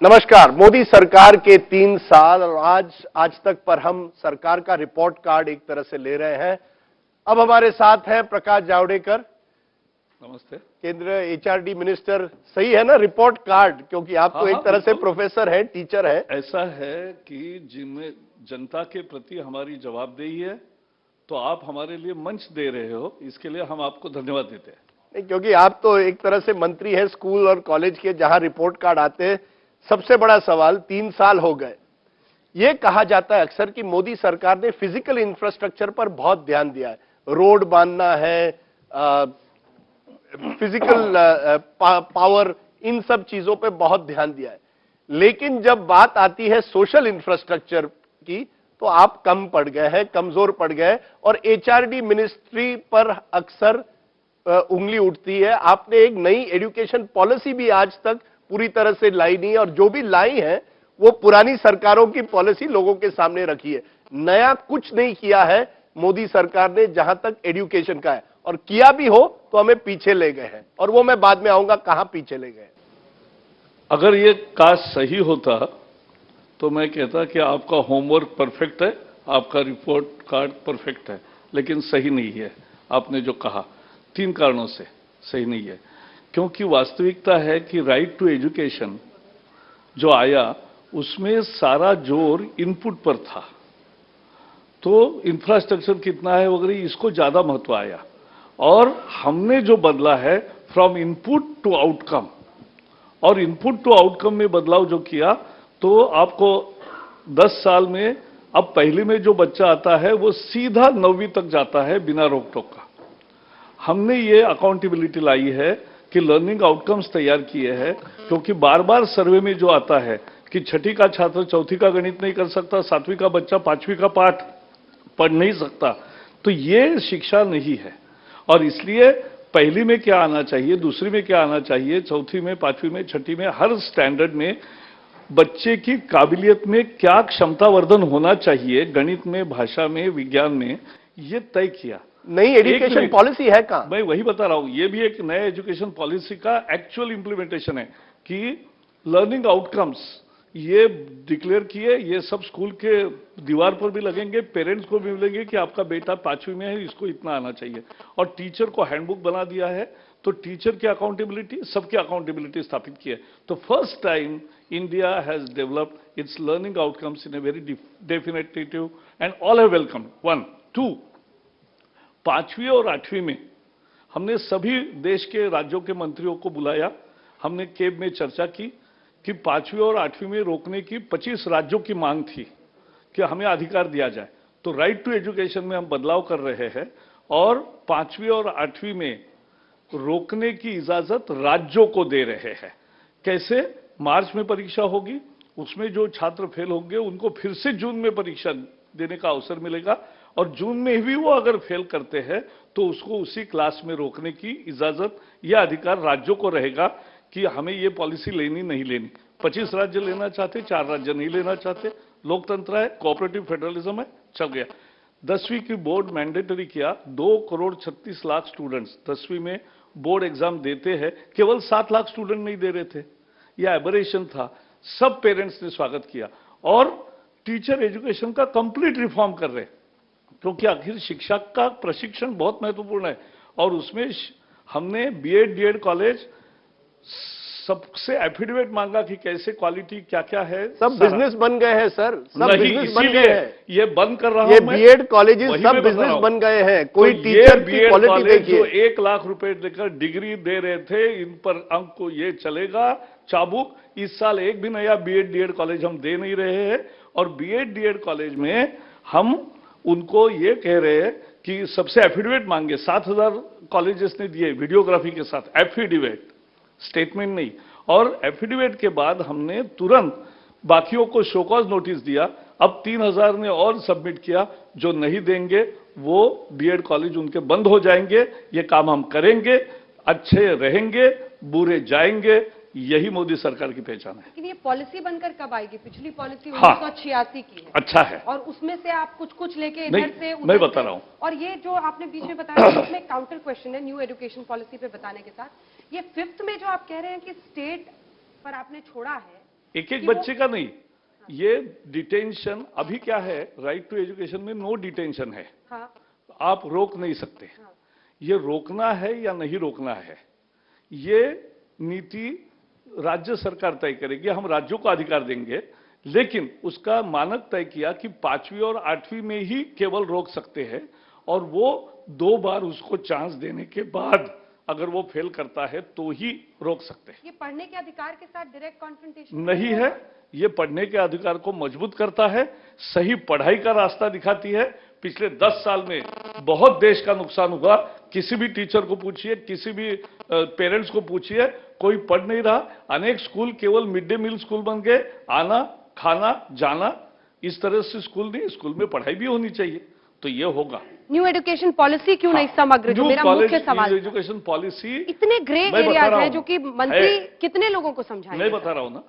नमस्कार। मोदी सरकार के 3 साल और आज तक पर हम सरकार का रिपोर्ट कार्ड एक तरह से ले रहे हैं। अब हमारे साथ हैं प्रकाश जावड़ेकर। नमस्ते। केंद्र एचआरडी मिनिस्टर। सही है ना रिपोर्ट कार्ड, क्योंकि आप तो एक तरह से प्रोफेसर हैं, टीचर हैं। ऐसा है कि जिनमें जनता के प्रति हमारी जवाबदेही है, तो आप हमारे लिए मंच दे रहे हो, इसके लिए हम आपको धन्यवाद देते हैं। नहीं, क्योंकि आप तो एक तरह से मंत्री हैं स्कूल और कॉलेज के, जहां रिपोर्ट कार्ड आते हैं। सबसे बड़ा सवाल, 3 साल हो गए। यह कहा जाता है अक्सर कि मोदी सरकार ने फिजिकल इंफ्रास्ट्रक्चर पर बहुत ध्यान दिया है, रोड बांधना है, फिजिकल पावर, इन सब चीजों पे बहुत ध्यान दिया है। लेकिन जब बात आती है सोशल इंफ्रास्ट्रक्चर की, तो आप कम पड़ गए हैं, कमजोर पड़ गए, और एचआरडी मिनिस्ट्री पर अक्सर उंगली उठती है। आपने एक नई एजुकेशन पॉलिसी भी आज तक पूरी तरह से लाई नहीं है, और जो भी लाई है वो पुरानी सरकारों की पॉलिसी लोगों के सामने रखी है। नया कुछ नहीं किया है मोदी सरकार ने जहां तक एजुकेशन का है, और किया भी हो तो हमें पीछे ले गए हैं, और वो मैं बाद में आऊंगा कहां पीछे ले गए। अगर ये काज सही होता तो मैं कहता कि आपका होमवर्क परफेक्ट है, आपका रिपोर्ट कार्ड परफेक्ट है, लेकिन सही नहीं है। आपने जो कहा 3 कारणों से सही नहीं है। क्योंकि वास्तविकता है कि राइट टू एजुकेशन जो आया उसमें सारा जोर इनपुट पर था, तो इंफ्रास्ट्रक्चर कितना है वगैरह इसको ज्यादा महत्व आया। और हमने जो बदला है फ्रॉम इनपुट टू आउटकम, और इनपुट टू आउटकम में बदलाव जो किया, तो आपको 10 साल में अब पहली में जो बच्चा आता है वो सीधा 9वीं तक जाता है बिना रोक टोक का। हमने ये अकाउंटेबिलिटी लाई है कि लर्निंग आउटकम्स तैयार किए हैं, क्योंकि बार बार सर्वे में जो आता है कि 6ठी का छात्र 4थी का गणित नहीं कर सकता, 7वीं का बच्चा 5वीं का पाठ पढ़ नहीं सकता, तो ये शिक्षा नहीं है। और इसलिए पहली में क्या आना चाहिए, दूसरी में क्या आना चाहिए, चौथी में, 5वीं में, 6ठी में, हर स्टैंडर्ड में बच्चे की काबिलियत में क्या क्षमतावर्धन होना चाहिए, गणित में, भाषा में, विज्ञान में, ये तय किया। नई एजुकेशन पॉलिसी है कहां? मैं वही बता रहा हूं, ये भी एक नया एजुकेशन पॉलिसी का एक्चुअल इंप्लीमेंटेशन है कि लर्निंग आउटकम्स ये डिक्लेयर किए। ये सब स्कूल के दीवार पर भी लगेंगे, पेरेंट्स को भी मिलेंगे कि आपका बेटा 5वीं में है, इसको इतना आना चाहिए। और टीचर को हैंडबुक बना दिया है, तो टीचर की अकाउंटेबिलिटी, सबकी अकाउंटेबिलिटी स्थापित की है। तो first time India has developed it's learning outcomes in a very definitive and all have welcome. 1 2 5वीं और 8वीं में हमने सभी देश के राज्यों के मंत्रियों को बुलाया। हमने केब में चर्चा की कि 5वीं और 8वीं में रोकने की 25 राज्यों की मांग थी कि हमें अधिकार दिया जाए। तो राइट टू एजुकेशन में हम बदलाव कर रहे हैं, और 5वीं और 8वीं में रोकने की इजाजत राज्यों को दे रहे हैं। कैसे? मार्च में परीक्षा होगी, उसमें जो छात्र फेल होंगे उनको फिर से जून में परीक्षा देने का अवसर मिलेगा, और जून में भी वो अगर फेल करते हैं तो उसको उसी क्लास में रोकने की इजाजत या अधिकार राज्यों को रहेगा कि हमें ये पॉलिसी लेनी नहीं लेनी। 25 राज्य लेना चाहते, 4 राज्य नहीं लेना चाहते। लोकतंत्र है, कोऑपरेटिव फेडरलिज्म है, चल गया। 10वीं की बोर्ड मैंडेटरी किया। 2,36,00,000 स्टूडेंट्स 10वीं में बोर्ड एग्जाम देते हैं, केवल 7 लाख स्टूडेंट नहीं दे रहे थे। यह एबरेशन था। सब पेरेंट्स ने स्वागत किया, और टीचर एजुकेशन का कंप्लीट रिफॉर्म कर रहे हैं, क्योंकि आखिर शिक्षा का प्रशिक्षण बहुत महत्वपूर्ण है। और उसमें हमने बीएड डीएड कॉलेज सबसे एफिडेविट मांगा कि कैसे क्वालिटी क्या क्या है। सब बिजनेस बन गए हैं सर, सब बिजनेस बन गए हैं। ये बंद कर रहा हूं ये बीएड कॉलेजेस सब बिजनेस बन गए हैं। कोई तो टीचर की क्वालिटी देखिए, जो 1 लाख रुपए देकर डिग्री दे रहे थे, इन पर अंक को ये चलेगा चाबुक। इस साल एक भी नया बीएड डीएड कॉलेज हम दे नहीं रहे हैं। और बीएड डीएड कॉलेज में हम उनको ये कह रहे हैं कि सबसे एफिडेविट मांगे। 7,000 कॉलेजेस ने दिए वीडियोग्राफी के साथ एफिडेविट, स्टेटमेंट नहीं। और एफिडेविट के बाद हमने तुरंत बाकियों को शोकॉज नोटिस दिया। अब 3,000 ने और सबमिट किया। जो नहीं देंगे वो बीएड कॉलेज उनके बंद हो जाएंगे। ये काम हम करेंगे, अच्छे रहेंगे, बुरे जाएंगे। यही मोदी सरकार की पहचान है। लेकिन ये पॉलिसी बनकर कब आएगी? पिछली पॉलिसी 1986 की है। अच्छा है। और उसमें से आप कुछ लेके इधर से उधर मैं बता रहा हूं। और ये जो आपने बीच में बताया उसमें काउंटर क्वेश्चन है न्यू एजुकेशन पॉलिसी पे बताने के साथ, ये 5th में जो आप कह रहे हैं कि स्टेट पर आपने छोड़ा है, एक एक बच्चे का नहीं, ये डिटेंशन अभी क्या है, राइट टू एजुकेशन में नो डिटेंशन है, हाँ, आप रोक नहीं सकते। ये रोकना है या नहीं रोकना है, ये नीति राज्य सरकार तय करेगी, हम राज्यों को अधिकार देंगे, लेकिन उसका मानक तय किया कि 5वीं और 8वीं में ही केवल रोक सकते हैं, और वो 2 बार उसको चांस देने के बाद अगर वो फेल करता है तो ही रोक सकते हैं। ये पढ़ने के अधिकार के साथ डायरेक्ट कॉन्फ्रंटेशन नहीं है, ये पढ़ने के अधिकार को मजबूत करता है, सही पढ़ाई का रास्ता दिखाती है। पिछले 10 साल में बहुत देश का नुकसान हुआ, किसी भी टीचर को पूछिए, किसी भी पेरेंट्स को पूछिए, कोई पढ़ नहीं रहा। अनेक स्कूल केवल मिड डे मील स्कूल बन गए, आना खाना जाना, इस तरह से स्कूल नहीं, स्कूल में पढ़ाई भी होनी चाहिए, तो ये होगा। न्यू एजुकेशन पॉलिसी क्यों नहीं समग्र, जो मेरा मुख्य सवाल न्यू एजुकेशन पॉलिसी, इतने ग्रे एरियाज हैं जो कि मंत्री कितने लोगों को समझाएंगे? मैं बता रहा हूं ना,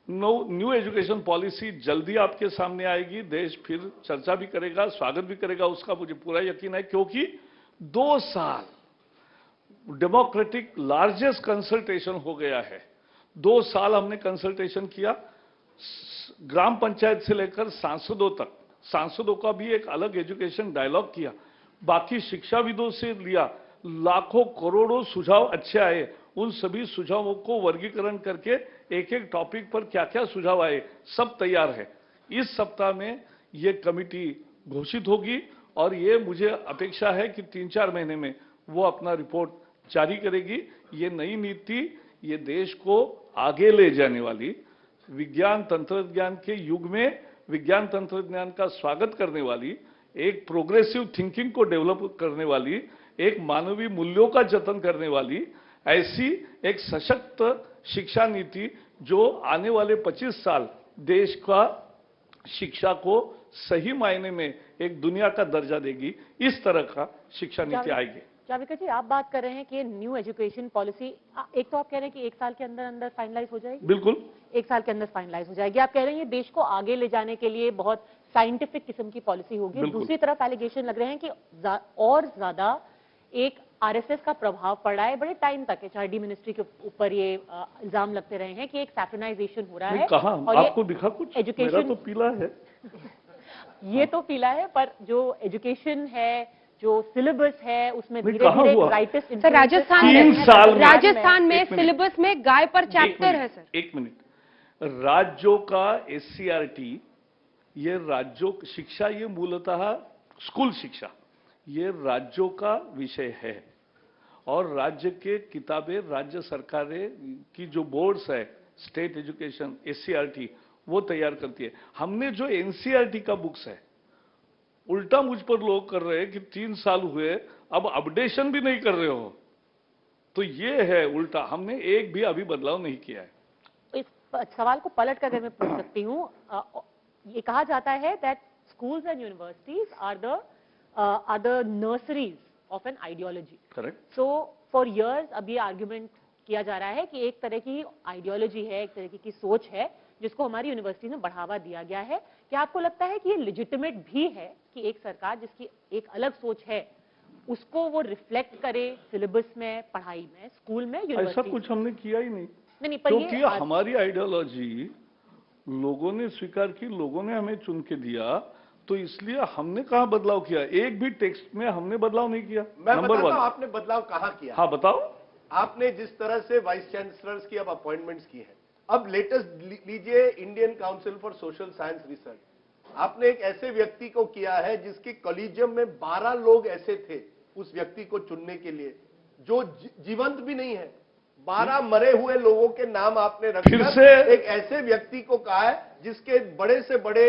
न्यू एजुकेशन पॉलिसी जल्दी आपके सामने आएगी, देश फिर चर्चा भी करेगा, स्वागत भी करेगा, उसका मुझे पूरा यकीन है, क्योंकि 2 साल डेमोक्रेटिक लार्जेस्ट कंसल्टेशन हो गया है। 2 साल हमने कंसल्टेशन किया, ग्राम पंचायत से लेकर सांसदों तक, सांसदों का भी एक अलग एजुकेशन डायलॉग किया, बाकी शिक्षाविदों से लिया, लाखों करोड़ों सुझाव अच्छे आए, उन सभी सुझावों को वर्गीकरण करके एक एक टॉपिक पर क्या क्या सुझाव आए सब तैयार है। इस सप्ताह में ये कमिटी घोषित होगी, और ये मुझे अपेक्षा है कि 3-4 महीने में वो अपना रिपोर्ट जारी करेगी। ये नई नीति ये देश को आगे ले जाने वाली, विज्ञान तंत्रज्ञान के युग में विज्ञान तंत्रज्ञान का स्वागत करने वाली, एक प्रोग्रेसिव थिंकिंग को डेवलप करने वाली, एक मानवीय मूल्यों का जतन करने वाली, ऐसी एक सशक्त शिक्षा नीति जो आने वाले 25 साल देश का शिक्षा को सही मायने में एक दुनिया का दर्जा देगी, इस तरह का शिक्षा नीति आएगी। जावड़ेकर जी, आप बात कर रहे हैं कि न्यू एजुकेशन पॉलिसी, एक तो आप कह रहे हैं कि 1 साल के अंदर अंदर फाइनलाइज हो जाएगी। बिल्कुल 1 साल के अंदर फाइनलाइज हो जाएगी। आप कह रहे हैं ये देश को आगे ले जाने के लिए बहुत साइंटिफिक किस्म की पॉलिसी होगी। दूसरी तरफ एलिगेशन लग रहे हैं कि और ज्यादा एक आरएसएस का प्रभाव पड़ रहा है, बड़े टाइम तक एचआरडी मिनिस्ट्री के ऊपर ये इल्जाम लगते रहे हैं कि एक सैफ्रनाइजेशन हो रहा है। कहा और आपको दिखा कुछ? मेरा तो पीला है। ये तो पीला है, पर जो एजुकेशन है, जो सिलेबस है, उसमें धीरे-धीरे राइटिस्ट सर, राजस्थान में सिलेबस में गाय पर चैप्टर है सर। 1 मिनट, राज्यों का एससीईआरटी, ये राज्यों शिक्षा, ये मूलतः स्कूल शिक्षा, ये राज्यों का विषय है, और राज्य के किताबें राज्य सरकारें की जो बोर्ड्स है, स्टेट एजुकेशन एससीईआरटी, वो तैयार करती है। हमने जो एनसीईआरटी का बुक्स है, उल्टा मुझ पर लोग कर रहे हैं कि 3 साल हुए अब अपडेशन भी नहीं कर रहे हो, तो ये है उल्टा, हमने एक भी अभी बदलाव नहीं किया है। इस सवाल को पलट कर अगर मैं पूछ सकती हूँ, ये कहा जाता है that schools and universities are the nurseries of an ideology. Correct. So for years अब ये आर्ग्यूमेंट किया जा रहा है कि एक तरह की आइडियोलॉजी है, एक तरह की सोच है जिसको हमारी यूनिवर्सिटी में बढ़ावा दिया गया है। क्या आपको लगता है कि ये लेजिटिमेट भी है कि एक सरकार जिसकी एक अलग सोच है उसको वो रिफ्लेक्ट करे सिलेबस में, पढ़ाई में, स्कूल में, यूनिवर्सिटी? ऐसा कुछ हमने किया ही नहीं, नहीं, क्योंकि हमारी आइडियोलॉजी लोगों ने स्वीकार की, लोगों ने हमें चुन के दिया, तो इसलिए हमने कहाँ बदलाव किया? एक भी टेक्स्ट में हमने बदलाव नहीं किया। नंबर 1, आपने बदलाव कहाँ किया? हाँ बताओ। आपने जिस तरह से वाइस चांसलर्स की अब अपॉइंटमेंट्स की है, अब लेटेस्ट लीजिए Indian council for social science research, आपने एक ऐसे व्यक्ति को किया है जिसके कॉलेजियम में 12 लोग ऐसे थे उस व्यक्ति को चुनने के लिए जो जीवंत भी नहीं है। 12 मरे हुए लोगों के नाम आपने रखकर एक ऐसे व्यक्ति को कहा है जिसके बड़े से बड़े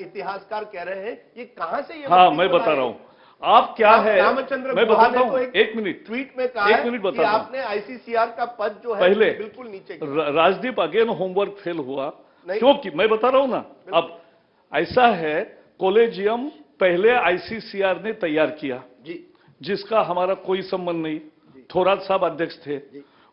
इतिहासकार कह रहे हैं ये कहां से ये। हाँ, मैं बता रहा हूं आप क्या है, रामचंद्र मैं गुहा बताता ने हूं, तो एक मिनट ट्वीट में कहा है कि बताता आपने आईसीसीआर का पद जो है पहले बिल्कुल नीचे राजदीप अगेन होमवर्क फेल हुआ, क्योंकि मैं बता रहा हूं ना, अब ऐसा है कॉलेजियम पहले आईसीसीआर ने तैयार किया जी, जिसका हमारा कोई संबंध नहीं, थोराट साहब अध्यक्ष थे,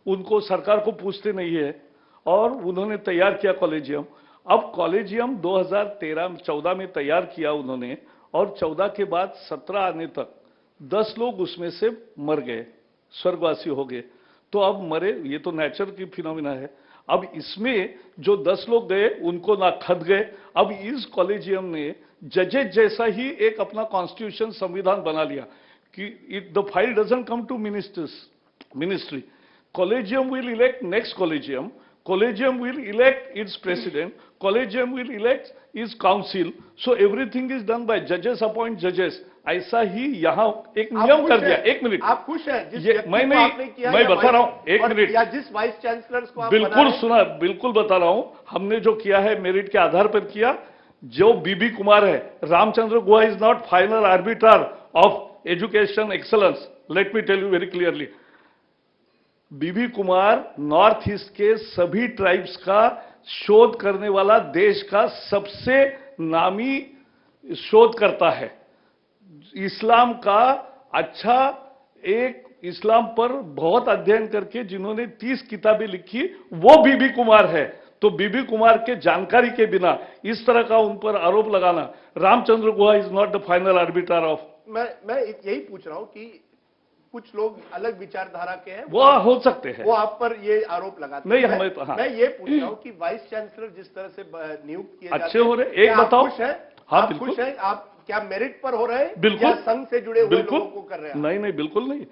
उनको सरकार को पूछते नहीं है, और उन्होंने तैयार किया कॉलेजियम। अब कॉलेजियम 2013-14 में तैयार किया उन्होंने, और 14 के बाद 17 आने तक 10 लोग उसमें से मर गए, स्वर्गवासी हो गए। तो अब मरे, ये तो नेचर की फिनोमिना है। अब इसमें जो 10 लोग गए उनको ना खत गए। अब इस कॉलेजियम ने जजेस जैसा ही एक अपना कॉन्स्टिट्यूशन संविधान बना लिया कि the file doesn't come to ministry, collegium will elect next collegium, collegium will elect its president, collegium will elect its council, so everything is done by judges appoint judges। ऐसा ही यहाँ एक नियम कर दिया। एक मिनट, आप खुश हैं जिस ये व्यक्ति मैं को नहीं, आपने किया मैं बता रहा हूँ, एक मिनट, या जिस वाइस चांसलर को आप बिल्कुल बना रहे हैं? सुना, बिल्कुल बता रहा हूँ। हमने जो किया है मेरिट के आधार पर किया। जो बीबी कुमार है, Ramachandra Guha is not final arbiter of education excellence, let me tell you very clearly. B B Kumar North East के सभी ट्राइब्स का शोध करने वाला देश का सबसे नामी शोधकर्ता है। इस्लाम का अच्छा, एक इस्लाम पर बहुत अध्ययन करके जिन्होंने 30 किताबें लिखी वो बीबी कुमार है। तो बीबी कुमार के जानकारी के बिना इस तरह का उन पर आरोप लगाना, Ramachandra Guha is not the final arbiter of. मैं यही पूछ रहा हूं कि कुछ लोग अलग विचारधारा के हैं, वो हो सकते हैं, वो आप पर ये आरोप लगाते नहीं, हैं। हमें तो, हाँ। मैं ये पूछ रहा हूं कि वाइस चांसलर जिस तरह से नियुक्त किए अच्छे जाते हो रहे, एक क्या आप बताओ। खुश हैं? हाँ, आप बिल्कुल। खुश हैं? आप क्या मेरिट पर हो रहे हैं बिल्कुल, या संघ से जुड़े हुए बिल्कुल लोगों को कर रहे हैं? नहीं नहीं, बिल्कुल नहीं,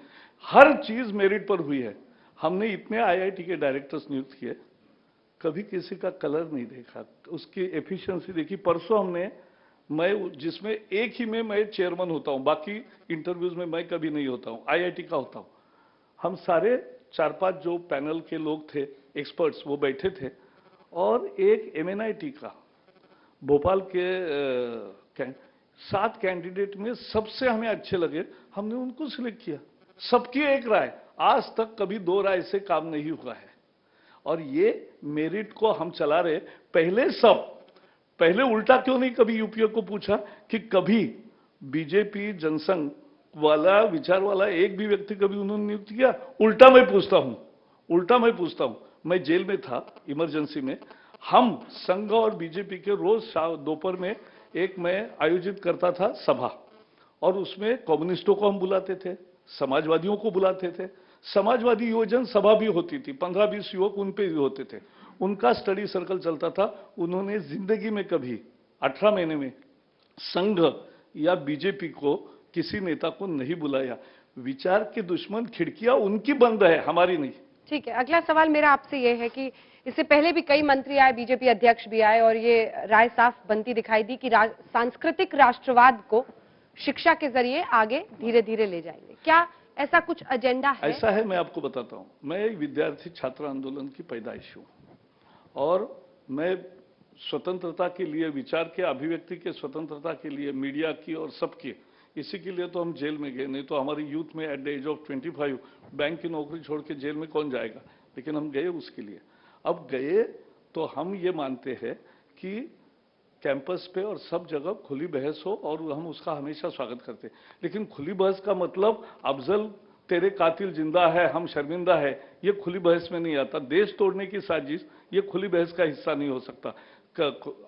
हर चीज मेरिट पर हुई है। हमने इतने आईआईटी के डायरेक्टर्स नियुक्त किए, कभी किसी का कलर नहीं देखा, उसकी एफिशिएंसी देखी। परसों हमने, मैं जिसमें एक ही में मैं चेयरमैन होता हूं, बाकी इंटरव्यूज में मैं कभी नहीं होता हूं, आईआईटी का होता हूं। हम सारे 4-5 जो पैनल के लोग थे, एक्सपर्ट्स, वो बैठे थे, और एक एमएनआईटी का भोपाल के 7 कैंडिडेट में सबसे हमें अच्छे लगे, हमने उनको सिलेक्ट किया। सबकी एक राय, आज तक कभी 2 राय से काम नहीं हुआ है। और ये मेरिट को हम चला रहे। पहले उल्टा क्यों नहीं कभी यूपीए को पूछा कि कभी बीजेपी जनसंघ वाला विचार वाला एक भी व्यक्ति कभी उन्होंने नियुक्त किया? उल्टा मैं पूछता हूं। मैं जेल में था इमरजेंसी में, हम संघ और बीजेपी के रोज दोपहर में एक मैं आयोजित करता था सभा, और उसमें कम्युनिस्टों को हम बुलाते थे, समाजवादियों को बुलाते थे, समाजवादी युवजन सभा भी होती थी, 15-20 युवक उन पे भी होते थे, उनका स्टडी सर्कल चलता था। उन्होंने जिंदगी में कभी 18 महीने में संघ या बीजेपी को किसी नेता को नहीं बुलाया। विचार के दुश्मन, खिड़कियां उनकी बंद है, हमारी नहीं। ठीक है, अगला सवाल मेरा आपसे ये है कि इससे पहले भी कई मंत्री आए, बीजेपी अध्यक्ष भी आए, और ये राय साफ बनती दिखाई दी कि सांस्कृतिक राष्ट्रवाद को शिक्षा के जरिए आगे धीरे धीरे ले जाएंगे। क्या ऐसा कुछ एजेंडा है? ऐसा है, मैं आपको बताता हूं। मैं एक विद्यार्थी छात्र आंदोलन की पैदाइश हूं, और मैं स्वतंत्रता के लिए, विचार के अभिव्यक्ति के स्वतंत्रता के लिए, मीडिया की और सबकी, इसी के लिए तो हम जेल में गए। नहीं तो हमारी यूथ में at the age of 25 bank की नौकरी छोड़ के जेल में कौन जाएगा, लेकिन हम गए उसके लिए। अब गए तो हम ये मानते हैं कि कैंपस पे और सब जगह खुली बहस हो, और हम उसका हमेशा स्वागत करते हैं। लेकिन खुली बहस का मतलब अफजल तेरे कातिल जिंदा है, हम शर्मिंदा है, ये खुली बहस में नहीं आता। देश तोड़ने की साजिश ये खुली बहस का हिस्सा नहीं हो सकता।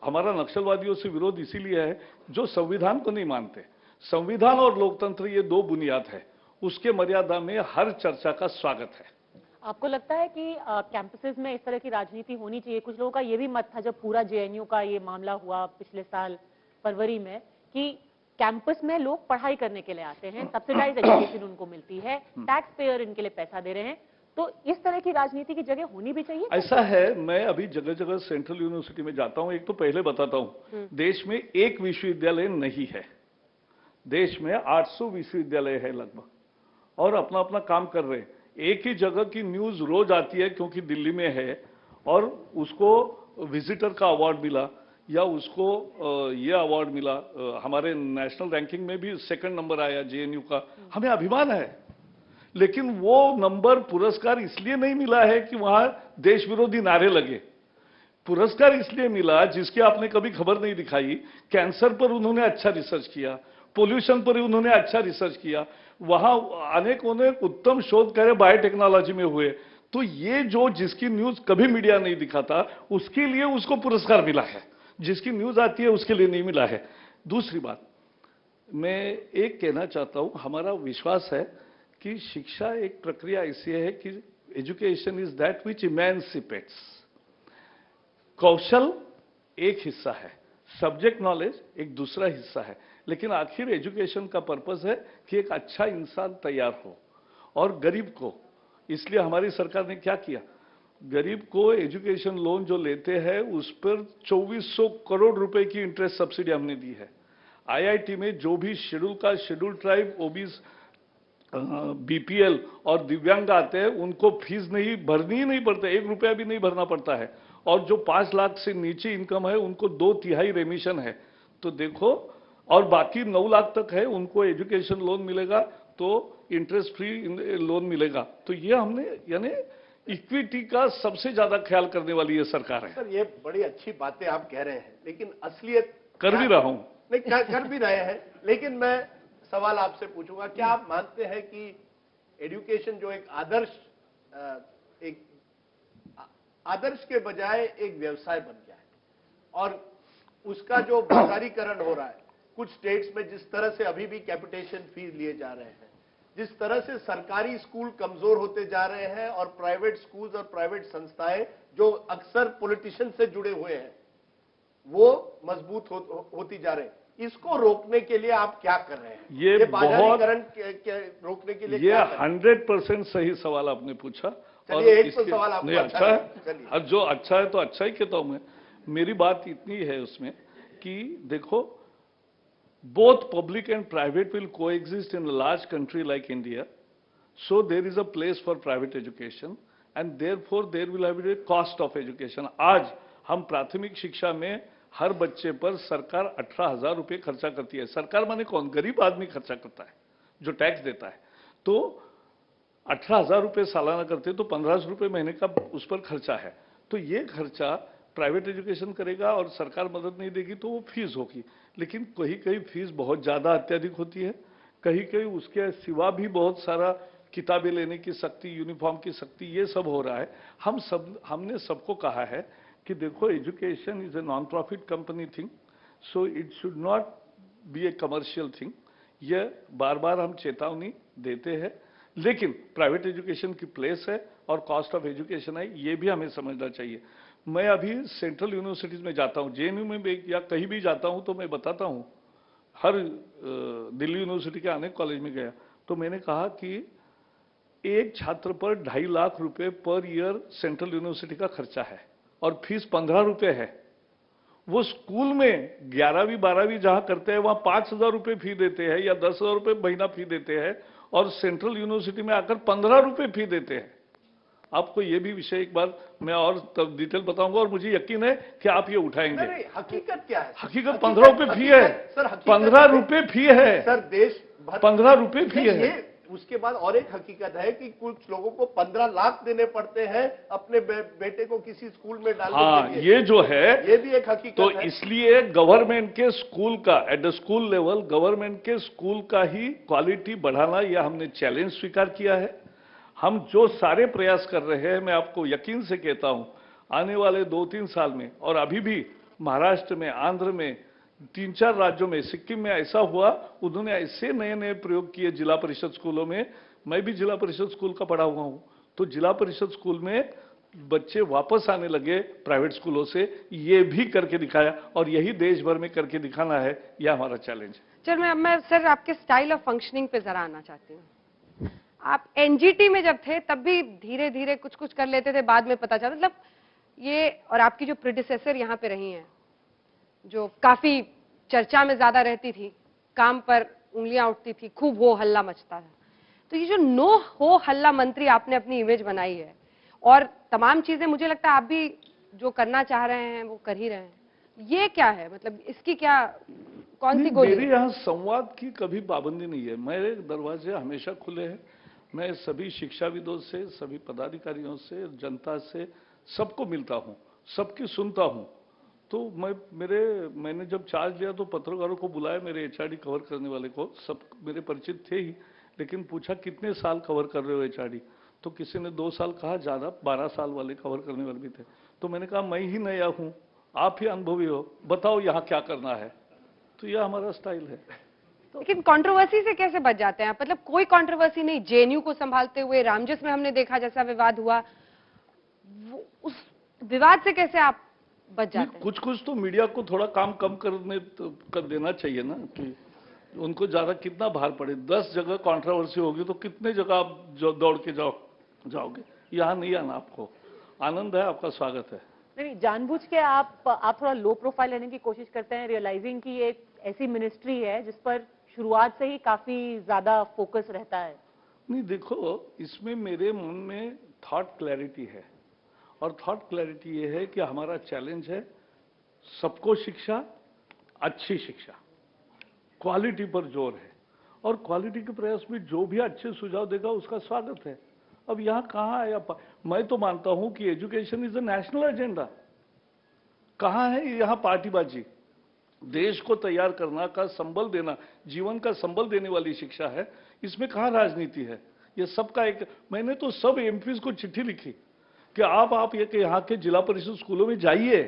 हमारा नक्सलवादियों से विरोध इसीलिए है जो संविधान को नहीं मानते। संविधान और लोकतंत्र ये 2 बुनियाद है, उसके मर्यादा में हर चर्चा का स्वागत है। आपको लगता है कि कैंपसेस में इस तरह की राजनीति होनी चाहिए? कुछ लोगों का ये भी मत था जब पूरा जेएनयू का ये मामला हुआ पिछले साल फरवरी में, कि कैंपस में लोग पढ़ाई करने के लिए आते हैं, सब्सिडाइज एजुकेशन उनको मिलती है, टैक्स पेयर इनके लिए पैसा दे रहे हैं, तो इस तरह की राजनीति की जगह होनी भी चाहिए? ऐसा है, मैं अभी जगह जगह सेंट्रल यूनिवर्सिटी में जाता हूं। एक तो पहले बताता हूं, देश में एक विश्वविद्यालय नहीं है, देश में 800 विश्वविद्यालय है लगभग, और अपना अपना काम कर रहे हैं। एक ही जगह की न्यूज रोज आती है क्योंकि दिल्ली में है, और उसको विजिटर का अवार्ड मिला, या उसको ये अवार्ड मिला, हमारे नेशनल रैंकिंग में भी 2nd नंबर आया जेएनयू का, हमें अभिमान है। लेकिन वो नंबर, पुरस्कार इसलिए नहीं मिला है कि वहां देश विरोधी नारे लगे। पुरस्कार इसलिए मिला जिसकी आपने कभी खबर नहीं दिखाई। कैंसर पर उन्होंने अच्छा रिसर्च किया, पोल्यूशन पर उन्होंने अच्छा रिसर्च किया, वहां अनेक उत्तम शोध कार्य बायोटेक्नोलॉजी में हुए। तो ये जो जिसकी न्यूज कभी मीडिया नहीं दिखाता, उसके लिए उसको पुरस्कार मिला है, जिसकी न्यूज आती है उसके लिए नहीं मिला है। दूसरी बात, मैं एक कहना चाहता हूं, हमारा विश्वास है कि शिक्षा एक प्रक्रिया ऐसी है कि एजुकेशन इज दैट विच इमेंसिपेट्स, कौशल एक हिस्सा है, सब्जेक्ट नॉलेज एक दूसरा हिस्सा है, लेकिन आखिर एजुकेशन का पर्पस है कि एक अच्छा इंसान तैयार हो। और गरीब को, इसलिए हमारी सरकार ने क्या किया, गरीब को एजुकेशन लोन जो लेते हैं उस पर 2400 करोड़ रुपए की इंटरेस्ट सब्सिडी हमने दी है। आईआईटी में जो भी schedule caste, schedule tribe, OBC, BPL और दिव्यांग आते हैं उनको फीस नहीं भरनी ही नहीं पड़ता, 1 रुपया भी नहीं भरना पड़ता है। और जो 5 लाख से नीचे इनकम है उनको 2/3 रेमिशन है। तो देखो, और बाकी 9 लाख तक है उनको एजुकेशन लोन मिलेगा, तो इंटरेस्ट फ्री लोन मिलेगा। तो ये हमने यानी इक्विटी का सबसे ज्यादा ख्याल करने वाली ये सरकार है। सर ये बड़ी अच्छी बातें आप कह रहे हैं, लेकिन असलियत कर भी रहा हूं। नहीं, कर भी रहे हैं, लेकिन मैं सवाल आपसे पूछूंगा, क्या आप मानते हैं कि एजुकेशन जो एक आदर्श के बजाय एक व्यवसाय बन गया है, और उसका जो बाजारीकरण हो रहा है कुछ स्टेट्स में, जिस तरह से अभी भी कैपिटेशन फीस लिए जा रहे हैं, जिस तरह से सरकारी स्कूल कमजोर होते जा रहे हैं और प्राइवेट स्कूल्स और प्राइवेट संस्थाएं जो अक्सर पॉलिटिशियन से जुड़े हुए हैं वो मजबूत होती जा रहे हैं, इसको रोकने के लिए आप क्या कर रहे हैं? ये बाजारीकरण रोकने के लिए ये 100% सही सवाल आपने पूछा। और एक तो सवाल आपको अच्छा है, और जो अच्छा है तो अच्छा ही कहता हूं मैं। मेरी बात इतनी है उसमें कि देखो, both public and private will coexist in a large country like India. So there is a place for private education and therefore there will have a cost of education. आज हम प्राथमिक शिक्षा में हर बच्चे पर सरकार 18,000 रुपये खर्चा करती है। सरकार माने कौन? गरीब आदमी खर्चा करता है जो टैक्स देता है। तो 18,000 रुपये सालाना करते तो 1500 रुपये महीने का उस पर खर्चा है। तो ये खर्चा प्राइवेट एजुकेशन करेगा और सरकार मदद नहीं देगी तो वो फीस होगी। लेकिन कहीं कहीं फीस बहुत ज्यादा अत्यधिक होती है, कहीं कहीं उसके सिवा भी बहुत सारा किताबें लेने की सख्ती, यूनिफॉर्म की सख्ती, ये सब हो रहा है। हमने सबको कहा है कि देखो, education is a non profit company thing, so it should not be A commercial thing. ये बार बार हम चेतावनी देते हैं, लेकिन प्राइवेट एजुकेशन की प्लेस है और कॉस्ट ऑफ एजुकेशन है, ये भी हमें समझना चाहिए। मैं अभी सेंट्रल यूनिवर्सिटीज में जाता हूं, जेएनयू में भी या कहीं भी जाता हूं तो मैं बताता हूं, हर दिल्ली यूनिवर्सिटी के अनेक कॉलेज में गया तो मैंने कहा कि एक छात्र पर 2.5 लाख रुपए पर ईयर सेंट्रल यूनिवर्सिटी का खर्चा है और फीस 15 रुपए है। वो स्कूल में 11वीं 12वीं जहां करते हैं वहां 5,000 रुपए फी देते हैं या 10,000 रुपए महीना फी देते हैं, और सेंट्रल यूनिवर्सिटी में आकर 15 रुपए फी देते हैं। आपको ये भी विषय एक बार मैं और तब डिटेल बताऊंगा और मुझे यकीन है कि आप ये उठाएंगे। नहीं, हकीकत क्या है? हकीकत 15 रुपए फी है सर, 15 रुपए फी है सर, देश 15 रुपए फी है। उसके बाद और एक हकीकत है कि कुछ लोगों को 15 लाख देने पड़ते हैं अपने बेटे को किसी स्कूल में डालने के लिए। ये जो है ये भी एक हकीकत तो है। इसलिए गवर्नमेंट के स्कूल का, at the school level government के स्कूल का ही क्वालिटी बढ़ाना, यह हमने चैलेंज स्वीकार किया है। हम जो सारे प्रयास कर रहे हैं, मैं आपको यकीन से कहता हूं, आने वाले 2-3 साल में, और अभी भी महाराष्ट्र में, आंध्र में, 3-4 राज्यों में, सिक्किम में ऐसा हुआ, उन्होंने ऐसे नए नए प्रयोग किए जिला परिषद स्कूलों में। मैं भी जिला परिषद स्कूल का पढ़ा हुआ हूं, तो जिला परिषद स्कूल में बच्चे वापस आने लगे प्राइवेट स्कूलों से। ये भी करके दिखाया और यही देश भर में करके दिखाना है, यह हमारा चैलेंज है। चल मैं सर आपके स्टाइल ऑफ फंक्शनिंग पे जरा आना चाहती हूँ। आप एनजीटी में जब थे तब भी धीरे धीरे कुछ कुछ कर लेते थे, बाद में पता चला, मतलब ये, और आपकी जो प्रेडिसेसर यहाँ पे रही हैं जो काफी चर्चा में ज्यादा रहती थी, काम पर उंगलियां उठती थी, खूब हो हल्ला मचता था, तो ये जो नो हो हल्ला मंत्री आपने अपनी इमेज बनाई है, और तमाम चीजें मुझे लगता है आप भी जो करना चाह रहे हैं वो कर ही रहे हैं, ये क्या है? मतलब इसकी क्या, कौन सी गोली? मेरे यहाँ संवाद की कभी पाबंदी नहीं है, मेरे दरवाजे हमेशा खुले हैं। मैं सभी शिक्षाविदों से, सभी पदाधिकारियों से, जनता से, सबको मिलता हूं, सबकी सुनता हूं। तो मैंने जब चार्ज लिया तो पत्रकारों को बुलाया, मेरे एचआरडी कवर करने वाले को, सब मेरे परिचित थे ही, लेकिन पूछा कितने साल कवर कर रहे हो एचआरडी, तो किसी ने 2 साल कहा, ज्यादा 12 साल वाले कवर करने वाले भी थे। तो मैंने कहा मैं ही नया हूं, आप ही अनुभवी हो, बताओ यहाँ क्या करना है। तो यह हमारा स्टाइल है। लेकिन कंट्रोवर्सी से कैसे बच जाते हैं? मतलब कोई कंट्रोवर्सी नहीं, जेएनयू को संभालते हुए रामजस में हमने देखा जैसा विवाद हुआ, उस विवाद से कैसे आप बच जाते हैं। कुछ कुछ तो मीडिया को थोड़ा काम कम कर देना चाहिए ना, कि उनको ज्यादा कितना भार पड़े। 10 जगह कंट्रोवर्सी होगी तो कितने जगह आप दौड़ के जाओगे। यहाँ नहीं आना आपको। आनंद है, आपका स्वागत है। नहीं, जानबूझ के आप थोड़ा लो प्रोफाइल लेने की कोशिश करते हैं, रियलाइजिंग कि एक ऐसी मिनिस्ट्री है जिस पर शुरुआत से ही काफी ज्यादा फोकस रहता है। नहीं, देखो, इसमें मेरे मन में थॉट क्लैरिटी है, और थॉट क्लैरिटी ये है कि हमारा चैलेंज है सबको शिक्षा, अच्छी शिक्षा, क्वालिटी पर जोर है, और क्वालिटी के प्रयास में जो भी अच्छे सुझाव देगा उसका स्वागत है। अब यहाँ कहाँ आया? मैं तो मानता हूं कि education is a national agenda. कहाँ है यहाँ पार्टीबाजी? देश को तैयार करना का संबल देना, जीवन का संबल देने वाली शिक्षा है, इसमें कहाँ राजनीति है? ये सबका एक, मैंने तो सब एमपीज को चिट्ठी लिखी कि आप ये यहाँ के जिला परिषद स्कूलों में जाइए,